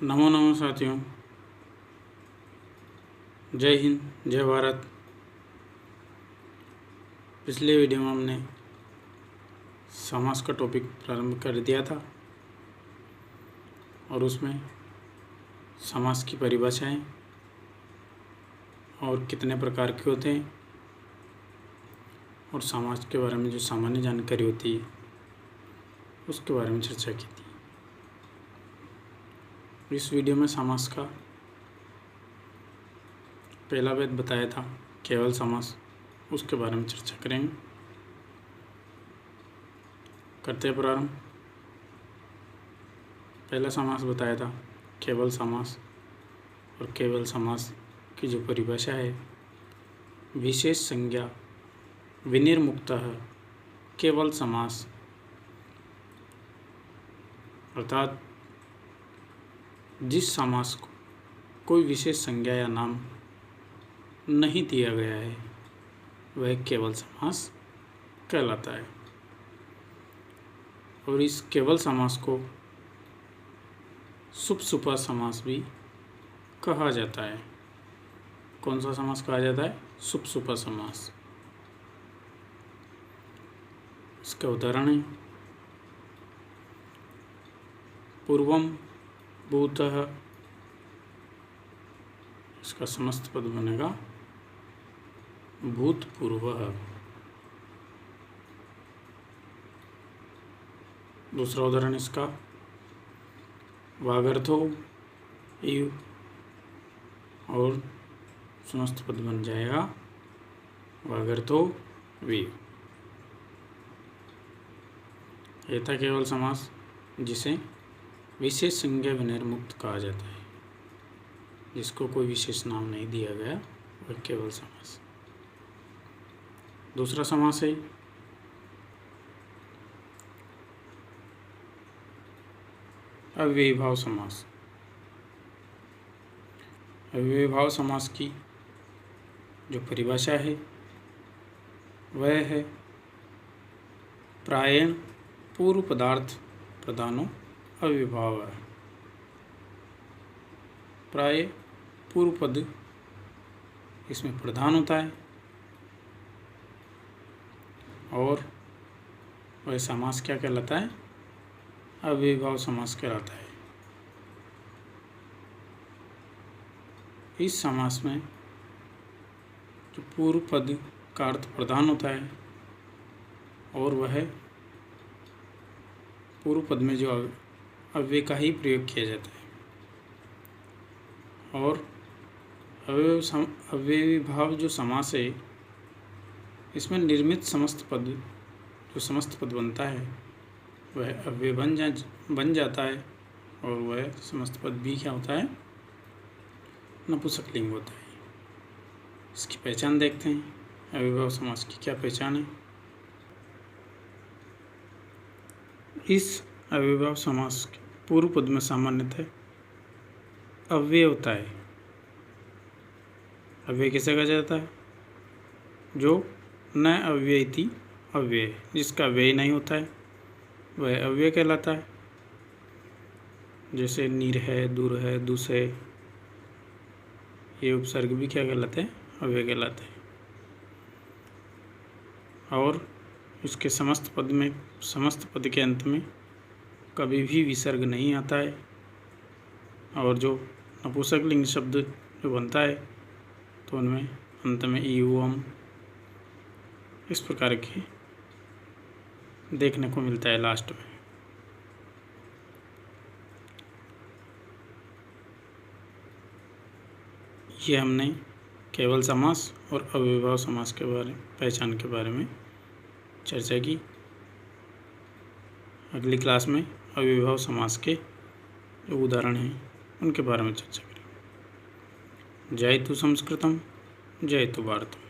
नमो नमो साथियों, जय हिंद, जय भारत। पिछले वीडियो में हमने समास का टॉपिक प्रारंभ कर दिया था और उसमें समास की परिभाषाएं और कितने प्रकार के होते हैं और समास के बारे में जो सामान्य जानकारी होती है उसके बारे में चर्चा की थी। इस वीडियो में समास का पहला भेद बताया था, केवल समास, उसके बारे में चर्चा करेंगे। करते हैं प्रारंभ। पहला समास बताया था केवल समास, और केवल समास की जो परिभाषा है, विशेष संज्ञा विनिर्मुक्तः केवल समास, अर्थात जिस समास को कोई विशेष संज्ञा या नाम नहीं दिया गया है वह केवल समास कहलाता है। और इस केवल समास को सुप्सुपा समास भी कहा जाता है। कौन सा समास कहा जाता है? सुप्सुपा समास। इसका उदाहरण है पूर्वम भूतः, इसका समस्त पद बनेगा भूतपूर्वः। दूसरा उदाहरण इसका वागर्थो इव, और समस्त पद बन जाएगा वागर्थो विव। यह था केवल समास, जिसे विशेष संज्ञा विनिर्मुक्त कहा जाता है। जिसको कोई विशेष नाम नहीं दिया गया वह केवल समास। दूसरा समास है अव्ययीभाव समास। अव्ययीभाव समास की जो परिभाषा है वह है प्रायेण पूर्व पदार्थ प्रधानो अव्ययीभाव है। प्राय पूर्व पद इसमें प्रधान होता है और वह समास क्या कहलाता है? अव्ययीभाव समास कहलाता है। इस समास में जो पूर्व पद का अर्थ प्रधान होता है और वह पूर्व पद में जो अव्यय का ही प्रयोग किया जाता है, और अव्ययीभाव जो समास है इसमें निर्मित समस्त पद, जो समस्त पद बनता है वह अव्यय बन जाता है, और वह समस्त पद भी क्या होता है? नपुंसकलिंग होता है। इसकी पहचान देखते हैं। अव्ययीभाव समास की क्या पहचान है? इस अव्ययीभाव समास के पूर्व पद में सामान्यतः अव्यय होता है। अव्यय किसे कहा जाता है? जो न अव्ययति अव्यय, जिसका व्यय नहीं होता है वह अव्यय कहलाता है। जैसे निर है, दूर है, दुस है, ये उपसर्ग भी क्या कहलाते हैं? अव्यय कहलाते हैं। और इसके समस्त पद के अंत में कभी भी विसर्ग नहीं आता है, और जो नपुंसकलिंग शब्द जो बनता है तो उनमें अंत में ई उ अम इस प्रकार के देखने को मिलता है लास्ट में। ये हमने केवल समास और अव्ययीभाव समास के पहचान के बारे में चर्चा की। अगली क्लास में अव्ययीभाव समास के जो उदाहरण हैं उनके बारे में चर्चा करेंगे। जय तु संस्कृतम, जय तु भारतम।